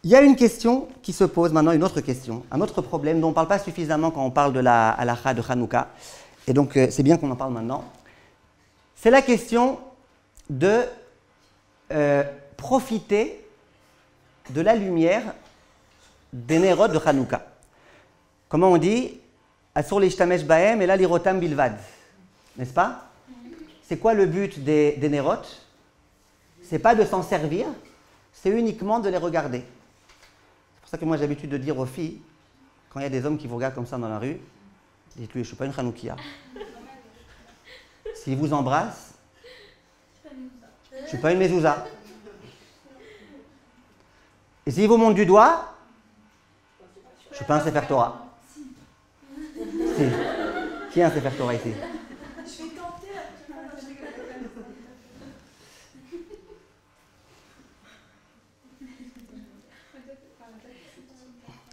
Il y a une question qui se pose maintenant, une autre question, un autre problème dont on ne parle pas suffisamment quand on parle de la halakha de Hanouka. Et donc, c'est bien qu'on en parle maintenant. C'est la question de profiter de la lumière des Nerot de Hanouka. Comment on dit? Asur l'ishtamesh bahem et la lirotam bilvad. N'est-ce pas? C'est quoi le but des Nerot? C'est pas de s'en servir, c'est uniquement de les regarder. C'est pour ça que moi j'ai l'habitude de dire aux filles, quand il y a des hommes qui vous regardent comme ça dans la rue, dites-lui, je ne suis pas une Hanoukia. S'ils vous embrassent, je ne suis pas une mezouza. Et s'ils vous montrent du doigt, je ne suis pas un Sefer Torah. Si. Qui est un Sefer Torah ici?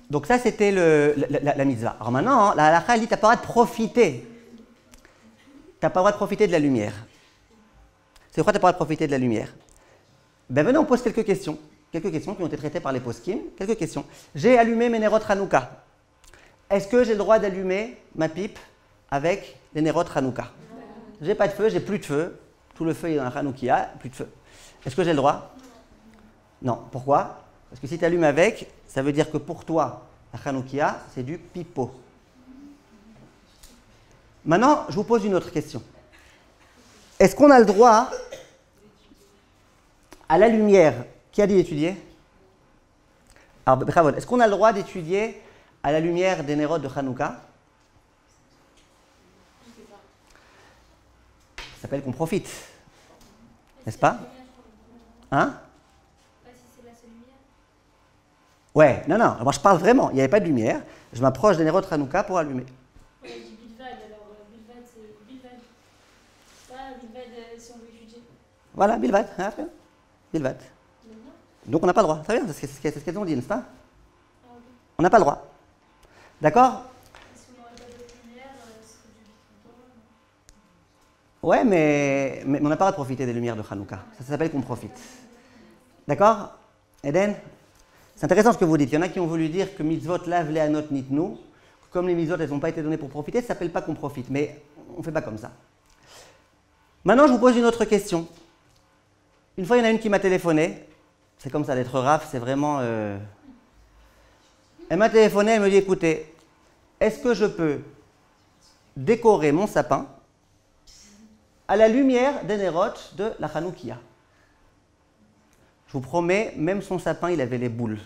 Donc ça, c'était la mitzvah. Alors maintenant, la halakha, elle dit, tu n'as pas le droit de profiter. Tu n'as pas le droit de profiter de la lumière. C'est pourquoi tu n'as pas le droit de profiter de la lumière? Ben venez, on pose quelques questions. Quelques questions qui ont été traitées par les poskim. Quelques questions. J'ai allumé mes Nerot Hanouka. Est-ce que j'ai le droit d'allumer ma pipe avec les Nerot Hanouka? J'ai pas de feu, j'ai plus de feu. Tout le feu est dans la Hanoukia, plus de feu. Est-ce que j'ai le droit? Non. Pourquoi? Parce que si tu allumes avec, ça veut dire que pour toi, la Hanoukia, c'est du pipeau. Maintenant, je vous pose une autre question. Est-ce qu'on a le droit à la lumière? Qui a dit d'étudier? Alors, bravo. Est-ce qu'on a le droit d'étudier à la lumière des Nerot de Hanouka? Ça s'appelle qu'on profite. N'est-ce pas? Hein? Ouais, non, non, moi je parle vraiment, il n'y avait pas de lumière, je m'approche des Nerot Hanouka pour allumer. Ouais, je dis Bilvad, alors Bilvad c'est Bilvad. Pas Bilvad si on veut étudier. Voilà, Bilvad, hein, très bien. Bilvad. Donc on n'a pas le droit, très bien, c'est ce qu'elles ont dit, n'est-ce pas? Ah, okay. On n'a pas le droit. D'accord? Si on n'aurait pas de lumière, c'est du pipeau. Ouais, mais on n'a pas le droit de profiter des lumières de Hanouka, ça s'appelle qu'on profite. D'accord? Eden? C'est intéressant ce que vous dites. Il y en a qui ont voulu dire que mitzvot lave les anot nitnu. Comme les mitzvot, elles n'ont pas été données pour profiter, ça ne s'appelle pas qu'on profite. Mais on ne fait pas comme ça. Maintenant, je vous pose une autre question. Une fois, il y en a une qui m'a téléphoné. C'est comme ça d'être raf, c'est vraiment... Elle m'a téléphoné, elle me dit, écoutez, est-ce que je peux décorer mon sapin à la lumière des Nerot de la Hanoukia? Je vous promets, même son sapin, il avait les boules.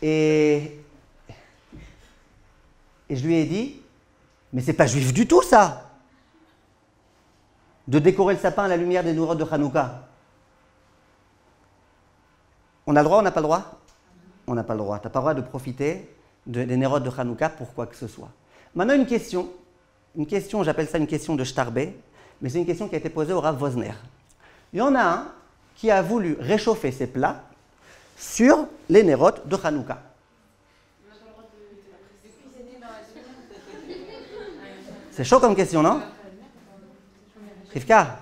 Et je lui ai dit, mais c'est pas juif du tout ça, de décorer le sapin à la lumière des Nerot de Hanouka. On a le droit, on n'a pas le droit? On n'a pas le droit. Tu n'as pas le droit de profiter des Nerot de Hanouka pour quoi que ce soit. Maintenant, une question, j'appelle ça une question de Starbé, mais c'est une question qui a été posée au Rav Wosner. Il y en a un qui a voulu réchauffer ses plats sur les Nerot de Hanouka. C'est chaud comme question, non? Rivka,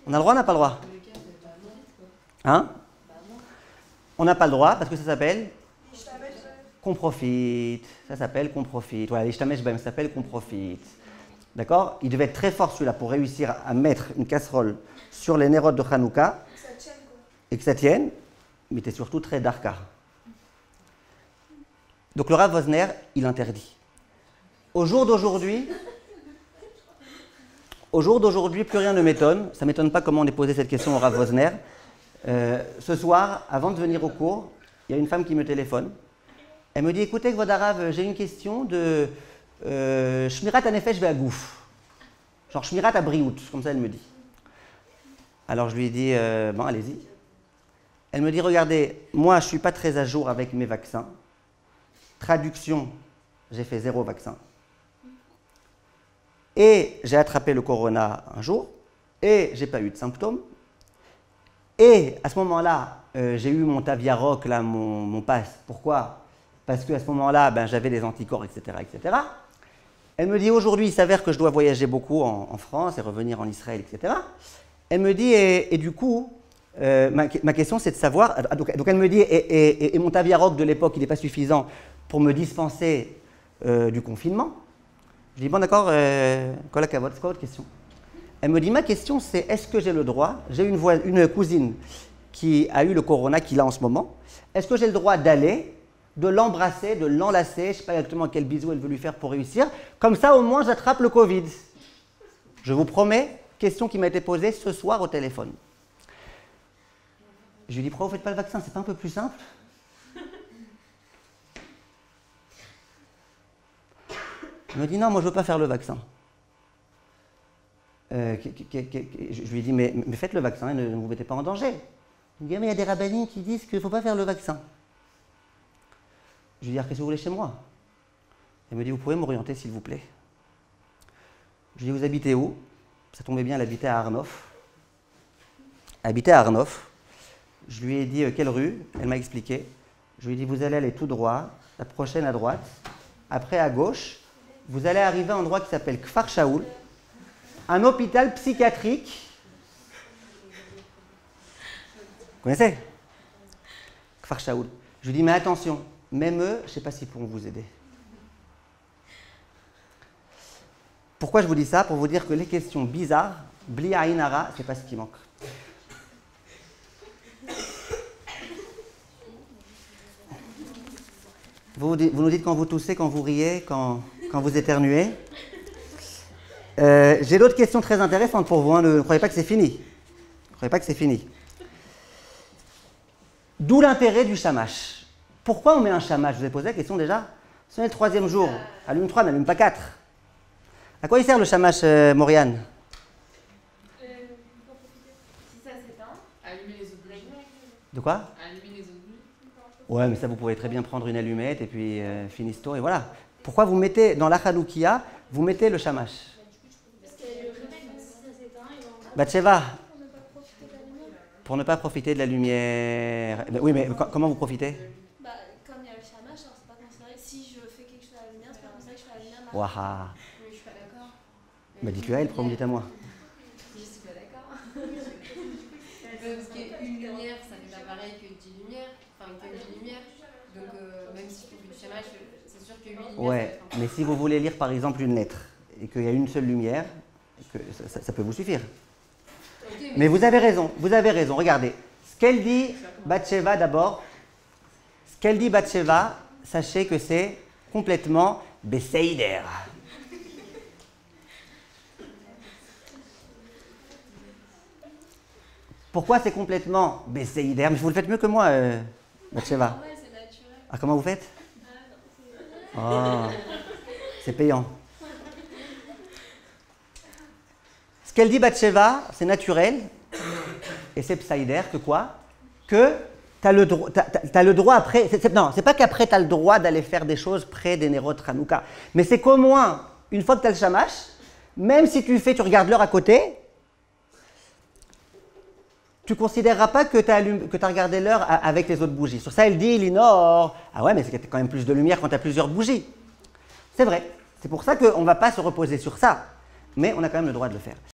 on a le droit ou on n'a pas le droit? Hein? On n'a pas le droit parce que ça s'appelle qu'on profite. Ça s'appelle qu'on profite. Voilà, l'ishtamesh bahem, ça s'appelle qu'on profite. D'accord? Il devait être très fort celui-là pour réussir à mettre une casserole sur les Nerot de Hanouka et que ça tienne, mais il était surtout très darka. Donc le Rav Wosner, il interdit. Au jour d'aujourd'hui, plus rien ne m'étonne. Ça ne m'étonne pas comment on est posé cette question au Rav Wosner. Ce soir, avant de venir au cours, il y a une femme qui me téléphone. Elle me dit, écoutez, Kvod Harav, j'ai une question de Shmirat Hanefesh ve'Hagouf. Genre Shmirat Abriout, comme ça elle me dit. Alors je lui ai dit, bon, allez-y. Elle me dit, regardez, moi je ne suis pas très à jour avec mes vaccins. Traduction, j'ai fait 0 vaccin. Et j'ai attrapé le corona un jour, et j'ai pas eu de symptômes. Et à ce moment-là, j'ai eu mon Taviaroc, là, mon pass. Pourquoi? Parce qu'à ce moment-là, ben, j'avais des anticorps, etc., etc. Elle me dit, aujourd'hui, il s'avère que je dois voyager beaucoup en France et revenir en Israël, etc. Elle me dit, et du coup, ma question c'est de savoir, donc elle me dit, et mon Taviaroc de l'époque, il n'est pas suffisant pour me dispenser du confinement. Je dis, bon d'accord, Kola Kavod, c'est quoi votre question? Elle me dit, ma question c'est, est-ce que j'ai le droit, j'ai une cousine qui a eu le corona, qu'il a en ce moment, est-ce que j'ai le droit d'aller, de l'embrasser, de l'enlacer, je ne sais pas exactement quel bisou elle veut lui faire pour réussir, comme ça au moins j'attrape le Covid. Je vous promets, question qui m'a été posée ce soir au téléphone. Je lui dis, pourquoi vous ne faites pas le vaccin? C'est pas un peu plus simple? Elle me dit, non, moi je ne veux pas faire le vaccin. Je lui ai dit, mais faites le vaccin et ne vous mettez pas en danger. Il me dit, mais il y a des rabbinines qui disent qu'il ne faut pas faire le vaccin. Je lui ai dit, qu'est-ce que vous voulez chez moi? Elle me dit, vous pouvez m'orienter s'il vous plaît. Je lui ai dit, vous habitez où? Ça tombait bien, elle habitait à Arnoff. Elle habitait à Arnoff. Je lui ai dit, quelle rue? Elle m'a expliqué. Je lui ai dit, vous allez aller tout droit, la prochaine à droite, après à gauche. Vous allez arriver à un endroit qui s'appelle Kfar Shaoul, un hôpital psychiatrique. Vous connaissez? Kfar Shaoul. Je lui dis, mais attention, même eux, je ne sais pas s'ils pourront vous aider. Pourquoi je vous dis ça? Pour vous dire que les questions bizarres, Bli Aïn Hara, ce n'est pas ce qui manque. Vous nous dites quand vous toussez, quand vous riez, quand vous éternuez. J'ai d'autres questions très intéressantes pour vous. Hein. Ne croyez pas que c'est fini. Ne croyez pas que c'est fini. D'où l'intérêt du shamash. Pourquoi on met un shamash? Je vous ai posé la question déjà. Ce n'est le 3e jour. Allume 3, n'allume pas 4. À quoi il sert le shamash, Mauriane? Si ça s'éteint, allumer les autres bougies. De quoi? Allumer les autres bougies. Ouais, mais ça, vous pourrez très bien prendre une allumette et puis finisto et voilà. Pourquoi vous mettez, dans la Hanoukia, vous mettez le shamash? Parce que le remède, si ça s'éteint, il va en Bathsheba, pour ne pas profiter de la lumière. Oui, mais comment vous profitez? Bah, comme il y a le shamash, alors c'est pas considéré. Si je fais quelque chose à la lumière, c'est pas considéré que je fais la lumière. Waouh. Mais je suis pas d'accord. Bah dites-le à elle, pourquoi vous me dites à moi? Je suis pas d'accord. Parce qu'une lumière, ça n'est pas pareil que 10 lumières. Enfin, que 10 lumières. Donc, même si je fais du shamash, c'est sûr que 8 lumières. Ouais, mais si vous voulez lire par exemple une lettre et qu'il y a une seule lumière, que ça peut vous suffire. Okay, mais vous avez raison, regardez. Ce qu'elle dit, Bathsheba d'abord, ce qu'elle dit Bathsheba, sachez que c'est complètement Besséider. Pourquoi c'est complètement Besséider? Mais vous le faites mieux que moi, Bathsheba. Ouais, c'est naturel. Ah, comment vous faites? Oh, c'est payant. Ce qu'elle dit Bathsheba, c'est naturel, et c'est psaïder, que quoi? Que tu as le droit après, non, c'est pas qu'après tu as le droit d'aller faire des choses près des Nerot Hanouka, mais c'est qu'au moins, une fois que tu as le shamash, même si tu regardes l'heure à côté, tu ne considéreras pas que tu as regardé l'heure avec les autres bougies. Sur ça, elle dit, Linor, ah ouais, mais c'est quand même plus de lumière quand tu as plusieurs bougies. C'est vrai, c'est pour ça qu'on ne va pas se reposer sur ça, mais on a quand même le droit de le faire.